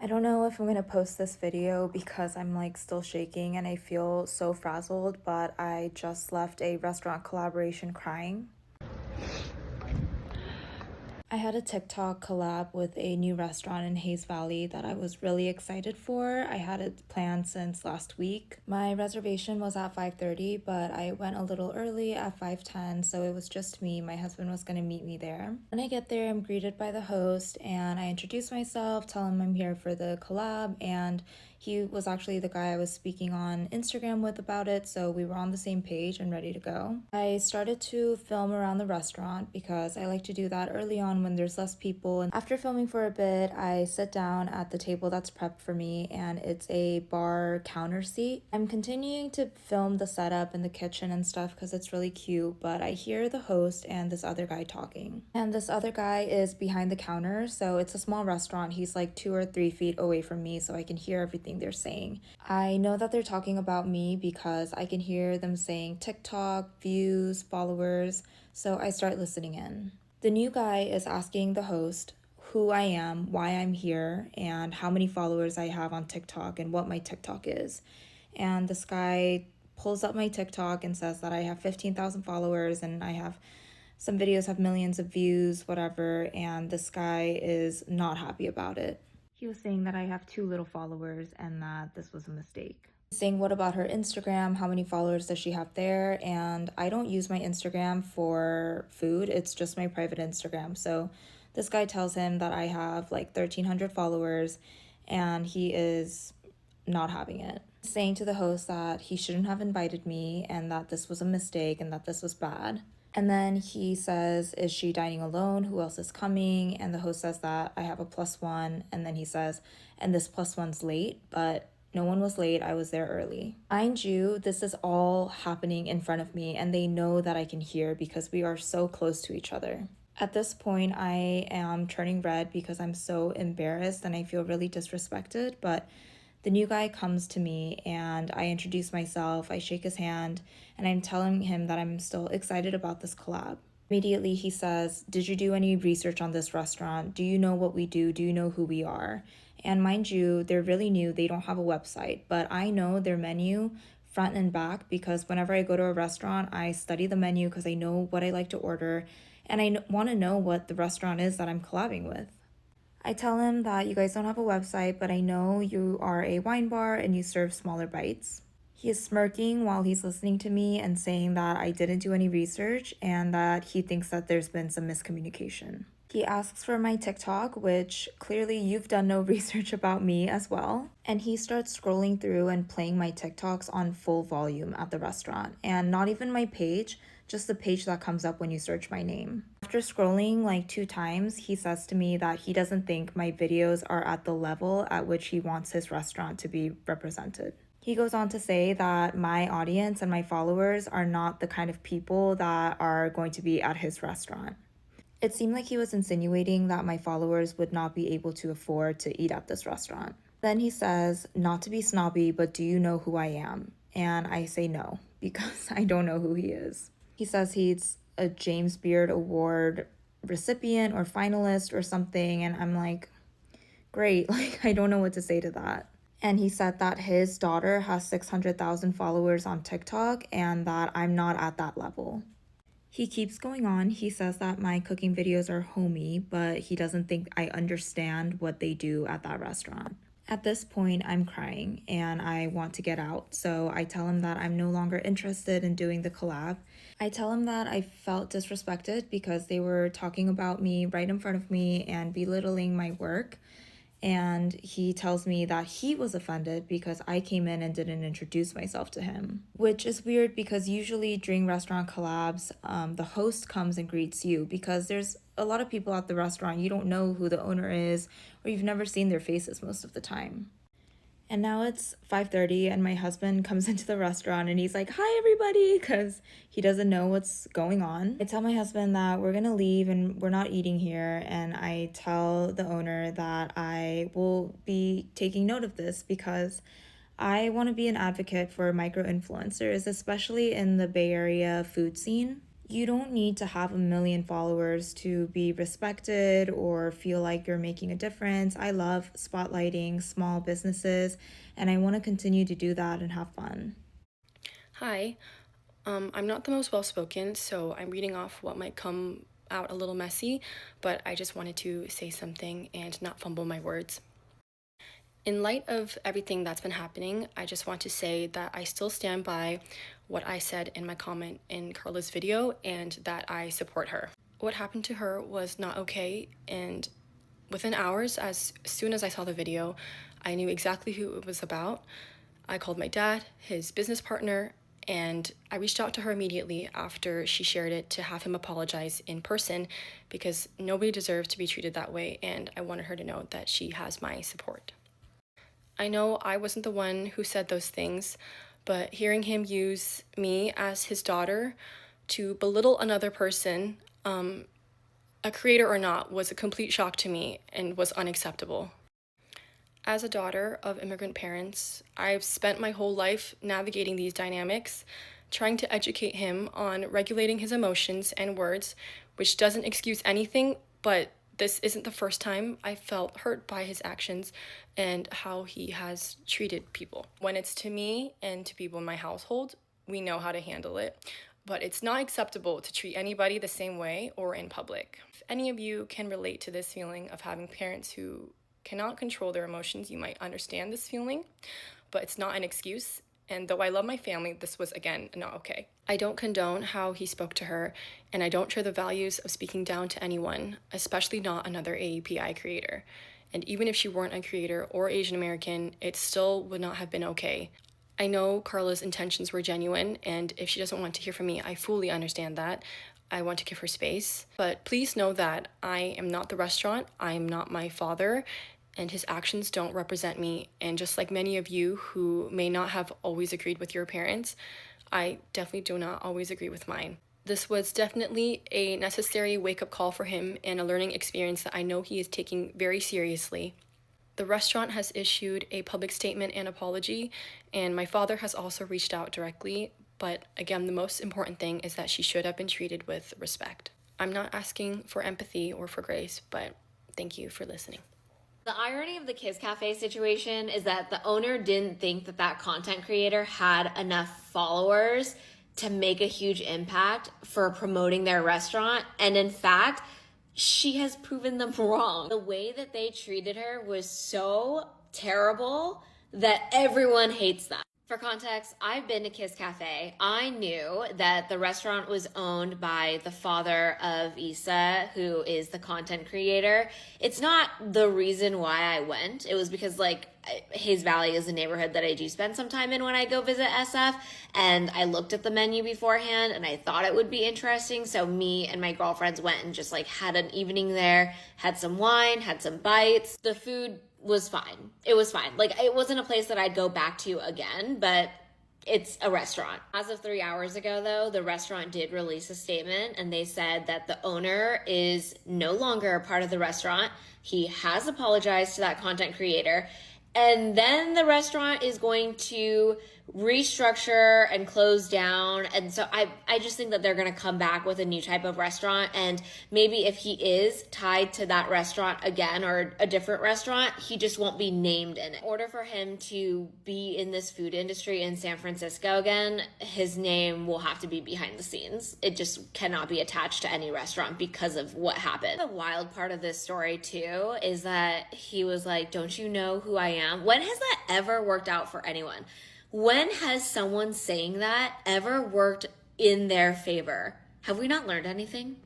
I don't know if I'm gonna post this video because I'm like still shaking and I feel so frazzled, but I just left a restaurant collaboration crying. I had a TikTok collab with a new restaurant in Hayes Valley that I was really excited for. I had it planned since last week. My reservation was at 5:30, but I went a little early at 5:10, so it was just me. My husband was gonna meet me there. When I get there, I'm greeted by the host and I introduce myself, tell him I'm here for the collab, and he was actually the guy I was speaking on Instagram with about it, so we were on the same page and ready to go. I started to film around the restaurant because I like to do that early on when there's less people. And after filming for a bit, I sit down at the table that's prepped for me, and it's a bar counter seat. I'm continuing to film the setup in the kitchen and stuff because it's really cute, but I hear the host and this other guy talking. And this other guy is behind the counter, so it's a small restaurant. He's like 2 or 3 feet away from me, so I can hear everything they're saying. I know that they're talking about me because I can hear them saying TikTok, views, followers, so I start listening in. The new guy is asking the host who I am, why I'm here, and how many followers I have on TikTok and what my TikTok is. And this guy pulls up my TikTok and says that I have 15,000 followers and I have some videos have millions of views, whatever, and this guy is not happy about it. He was saying that I have too little followers and that this was a mistake. Saying what about her Instagram, how many followers does she have there, and I don't use my Instagram for food, it's just my private Instagram. So this guy tells him that I have like 1,300 followers and he is not having it. Saying to the host that he shouldn't have invited me and that this was a mistake and that this was bad. And then he says, is she dining alone? Who else is coming? And the host says that I have a +1. And then he says, and this +1's late, but no one was late. I was there early. Mind you, this is all happening in front of me and they know that I can hear because we are so close to each other. At this point, I am turning red because I'm so embarrassed and I feel really disrespected, but the new guy comes to me and I introduce myself, I shake his hand, and I'm telling him that I'm still excited about this collab. Immediately he says, did you do any research on this restaurant? Do you know what we do? Do you know who we are? And mind you, they're really new, they don't have a website, but I know their menu front and back because whenever I go to a restaurant, I study the menu because I know what I like to order and I want to know what the restaurant is that I'm collabing with. I tell him that you guys don't have a website, but I know you are a wine bar and you serve smaller bites. He is smirking while he's listening to me and saying that I didn't do any research and that he thinks that there's been some miscommunication. He asks for my TikTok, which clearly you've done no research about me as well. And he starts scrolling through and playing my TikToks on full volume at the restaurant. And not even my page, just the page that comes up when you search my name. After scrolling like 2 times, he says to me that he doesn't think my videos are at the level at which he wants his restaurant to be represented. He goes on to say that my audience and my followers are not the kind of people that are going to be at his restaurant. It seemed like he was insinuating that my followers would not be able to afford to eat at this restaurant. Then he says, not to be snobby, but do you know who I am? And I say no, because I don't know who he is. He says he's a James Beard Award recipient or finalist or something, and I'm like, great, like I don't know what to say to that. And he said that his daughter has 600,000 followers on TikTok and that I'm not at that level. He keeps going on. He says that my cooking videos are homey, but he doesn't think I understand what they do at that restaurant. At this point, I'm crying and I want to get out, so I tell him that I'm no longer interested in doing the collab. I tell him that I felt disrespected because they were talking about me right in front of me and belittling my work. And he tells me that he was offended because I came in and didn't introduce myself to him, which is weird because usually during restaurant collabs, the host comes and greets you because there's a lot of people at the restaurant. You don't know who the owner is or you've never seen their faces most of the time. And now it's 5:30 and my husband comes into the restaurant and he's like, hi everybody, because he doesn't know what's going on. I tell my husband that we're gonna leave and we're not eating here, and I tell the owner that I will be taking note of this because I want to be an advocate for micro influencers, especially in the Bay Area food scene. You don't need to have a million followers to be respected or feel like you're making a difference. I love spotlighting small businesses, and I want to continue to do that and have fun. Hi, I'm not the most well spoken, so I'm reading off what might come out a little messy, but I just wanted to say something and not fumble my words. In light of everything that's been happening, I just want to say that I still stand by what I said in my comment in Carla's video and that I support her. What happened to her was not okay, and within hours, as soon as I saw the video, I knew exactly who it was about. I called my dad, his business partner, and I reached out to her immediately after she shared it to have him apologize in person because nobody deserves to be treated that way, and I wanted her to know that she has my support. I know I wasn't the one who said those things, but hearing him use me as his daughter to belittle another person, a creator or not, was a complete shock to me and was unacceptable. As a daughter of immigrant parents, I've spent my whole life navigating these dynamics, trying to educate him on regulating his emotions and words, which doesn't excuse anything, but this isn't the first time I felt hurt by his actions and how he has treated people. When it's to me and to people in my household, we know how to handle it, but it's not acceptable to treat anybody the same way or in public. If any of you can relate to this feeling of having parents who cannot control their emotions, you might understand this feeling, but it's not an excuse. And though I love my family, this was, again, not okay. I don't condone how he spoke to her, and I don't share the values of speaking down to anyone, especially not another AAPI creator. And even if she weren't a creator or Asian American, it still would not have been okay. I know Carla's intentions were genuine, and if she doesn't want to hear from me, I fully understand that. I want to give her space. But please know that I am not the restaurant, I am not my father, and his actions don't represent me. And just like many of you who may not have always agreed with your parents, I definitely do not always agree with mine. This was definitely a necessary wake-up call for him and a learning experience that I know he is taking very seriously. The restaurant has issued a public statement and apology, and my father has also reached out directly, but again, the most important thing is that she should have been treated with respect. I'm not asking for empathy or for grace, but thank you for listening. The irony of the Kis Cafe situation is that the owner didn't think that that content creator had enough followers to make a huge impact for promoting their restaurant. And in fact, she has proven them wrong. The way that they treated her was so terrible that everyone hates that. For context, I've been to Kis Cafe. I knew that the restaurant was owned by the father of Issa, who is the content creator. It's not the reason why I went. It was because Hayes Valley is a neighborhood that I do spend some time in when I go visit SF. And I looked at the menu beforehand and I thought it would be interesting. So me and my girlfriends went and just had an evening there, had some wine, had some bites. The food was fine. It was fine. It wasn't a place that I'd go back to again, but it's a restaurant. As of 3 hours ago, though, the restaurant did release a statement and they said that the owner is no longer a part of the restaurant. He has apologized to that content creator. And then the restaurant is going to restructure and close down. And so I just think that they're going to come back with a new type of restaurant. And maybe if he is tied to that restaurant again or a different restaurant, he just won't be named in it. In order for him to be in this food industry in San Francisco again, his name will have to be behind the scenes. It just cannot be attached to any restaurant because of what happened. The wild part of this story too is that he was like, "Don't you know who I am?" When has that ever worked out for anyone? When has someone saying that ever worked in their favor? Have we not learned anything?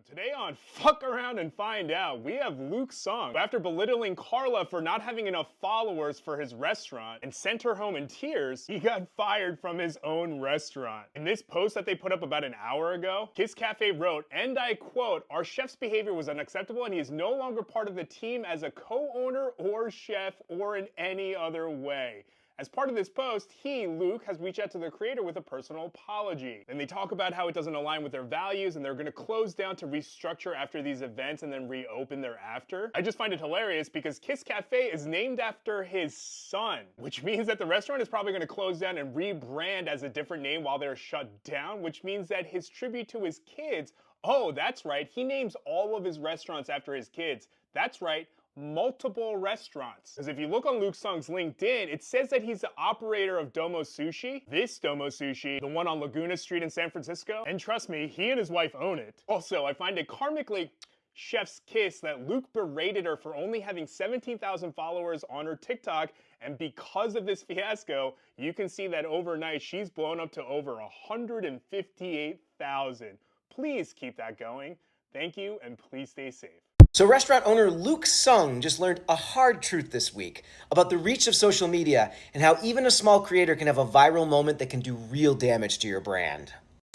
Today on Fuck Around and Find Out, we have Luke Song. After belittling Carla for not having enough followers for his restaurant and sent her home in tears, he got fired from his own restaurant. In this post that they put up about an hour ago, Kis Cafe wrote, and I quote, "Our chef's behavior was unacceptable and he is no longer part of the team as a co-owner or chef or in any other way. As part of this post, Luke, has reached out to the creator with a personal apology. And they talk about how it doesn't align with their values and they're going to close down to restructure after these events and then reopen thereafter. I just find it hilarious because Kis Cafe is named after his son, which means that the restaurant is probably going to close down and rebrand as a different name while they're shut down, which means that his tribute to his kids, oh, that's right, he names all of his restaurants after his kids. That's right, multiple restaurants. Because if you look on Luke Sung's LinkedIn, it says that he's the operator of Domo Sushi. This Domo Sushi, the one on Laguna Street in San Francisco. And trust me, he and his wife own it. Also, I find it karmically chef's kiss that Luke berated her for only having 17,000 followers on her TikTok, and because of this fiasco, you can see that overnight she's blown up to over 158,000. Please keep that going. Thank you, and please stay safe. So restaurant owner Luke Sung just learned a hard truth this week about the reach of social media and how even a small creator can have a viral moment that can do real damage to your brand.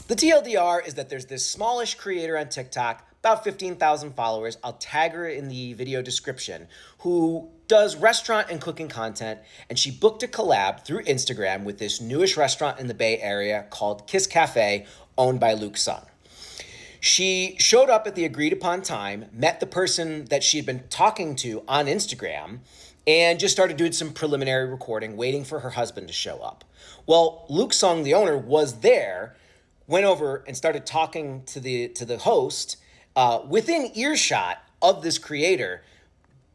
The TLDR is that there's this smallish creator on TikTok, about 15,000 followers, I'll tag her in the video description, who does restaurant and cooking content, and she booked a collab through Instagram with this newish restaurant in the Bay Area called Kis Cafe, owned by Luke Sung. She showed up at the agreed upon time, met the person that she had been talking to on Instagram, and just started doing some preliminary recording, waiting for her husband to show up. Well, Luke Sung, the owner, was there, went over and started talking to the host within earshot of this creator,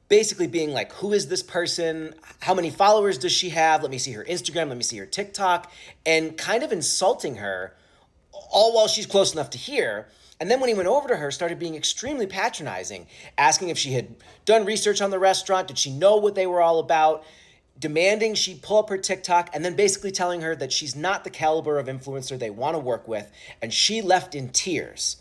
basically being like, who is this person? How many followers does she have? Let me see her Instagram. Let me see her TikTok. And kind of insulting her, all while she's close enough to hear. And then when he went over to her, started being extremely patronizing, asking if she had done research on the restaurant, did she know what they were all about, demanding she pull up her TikTok, and then basically telling her that she's not the caliber of influencer they want to work with, and she left in tears.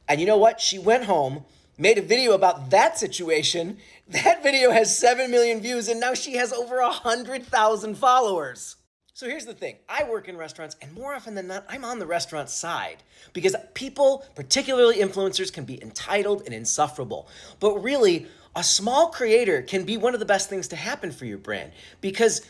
And you know what? She went home, made a video about that situation. That video has 7 million views, and now she has over 100,000 followers. So here's the thing. I work in restaurants, and more often than not, I'm on the restaurant side because people, particularly influencers, can be entitled and insufferable. But really, a small creator can be one of the best things to happen for your brand because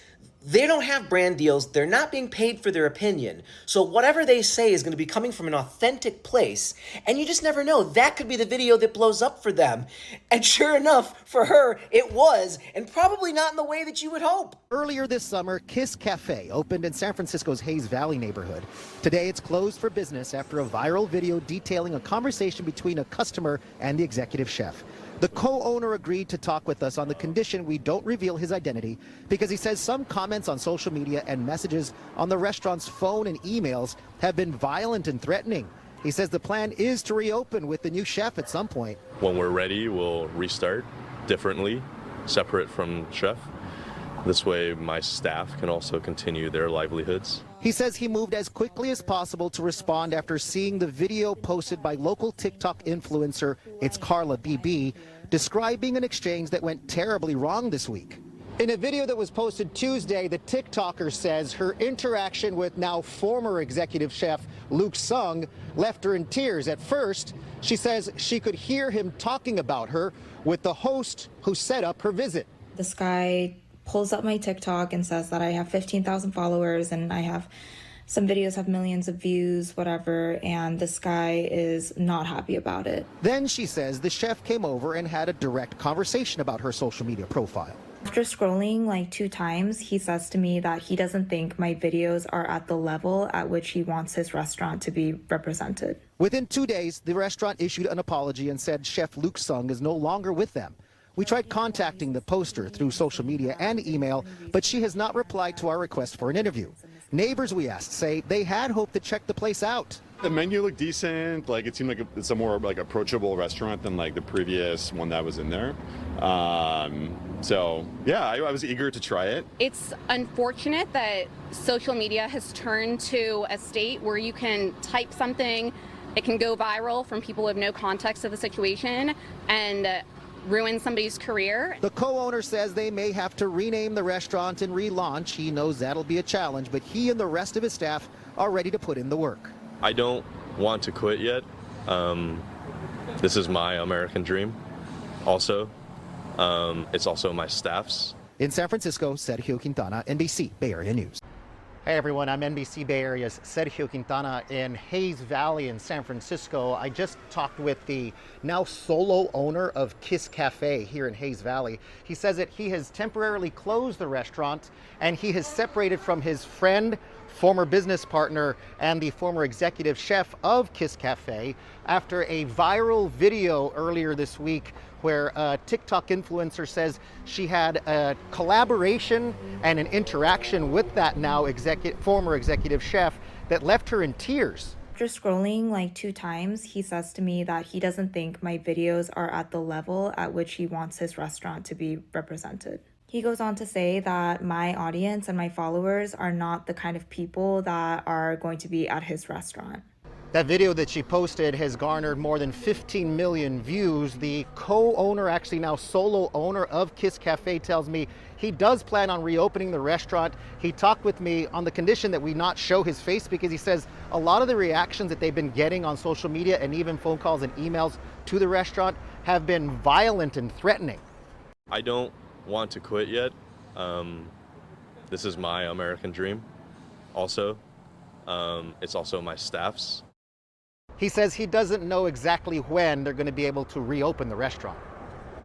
they don't have brand deals. They're not being paid for their opinion. So whatever they say is going to be coming from an authentic place. And you just never know. That could be the video that blows up for them. And sure enough, for her, it was. And probably not in the way that you would hope. Earlier this summer, Kis Cafe opened in San Francisco's Hayes Valley neighborhood. Today, it's closed for business after a viral video detailing a conversation between a customer and the executive chef. The co-owner agreed to talk with us on the condition we don't reveal his identity because he says some comments on social media and messages on the restaurant's phone and emails have been violent and threatening. He says the plan is to reopen with the new chef at some point. When we're ready, we'll restart differently, separate from chef. This way my staff can also continue their livelihoods. He says he moved as quickly as possible to respond after seeing the video posted by local TikTok influencer, It's Carla BB, describing an exchange that went terribly wrong this week. In a video that was posted Tuesday, the TikToker says her interaction with now former executive chef Luke Sung left her in tears. At first, she says she could hear him talking about her with the host who set up her visit. This guy pulls up my TikTok and says that I have 15,000 followers and I have some videos have millions of views, whatever, and this guy is not happy about it. Then she says the chef came over and had a direct conversation about her social media profile. After scrolling like 2 times, he says to me that he doesn't think my videos are at the level at which he wants his restaurant to be represented. Within 2 days, the restaurant issued an apology and said Chef Luke Sung is no longer with them. We tried contacting the poster through social media and email, but she has not replied to our request for an interview. Neighbors we asked say they had hoped to check the place out. The menu looked decent. Like it seemed like it's a more like approachable restaurant than like the previous one that was in there. So yeah, I was eager to try it. It's unfortunate that social media has turned to a state where you can type something, it can go viral from people who have no context of the situation and ruin somebody's career. The co-owner says they may have to rename the restaurant and relaunch. He knows that'll be a challenge, but he and the rest of his staff are ready to put in the work. I don't want to quit yet. This is my American dream also. It's also my staff's. In San Francisco, Sergio Quintana, NBC Bay Area News. Hey everyone, I'm NBC Bay Area's Sergio Quintana in Hayes Valley in San Francisco. I just talked with the now solo owner of Kis Cafe here in Hayes Valley. He says that he has temporarily closed the restaurant and he has separated from his friend, former business partner, and the former executive chef of Kis Cafe after a viral video earlier this week where a TikTok influencer says she had a collaboration and an interaction with that now former executive chef that left her in tears. After scrolling like 2 times, he says to me that he doesn't think my videos are at the level at which he wants his restaurant to be represented. He goes on to say that my audience and my followers are not the kind of people that are going to be at his restaurant. That video that she posted has garnered more than 15 million views. The co-owner, actually now solo owner of Kis Cafe, tells me he does plan on reopening the restaurant. He talked with me on the condition that we not show his face because he says a lot of the reactions that they've been getting on social media and even phone calls and emails to the restaurant have been violent and threatening. I don't want to quit yet. This is my American dream also. It's also my staff's. He says he doesn't know exactly when they're going to be able to reopen the restaurant.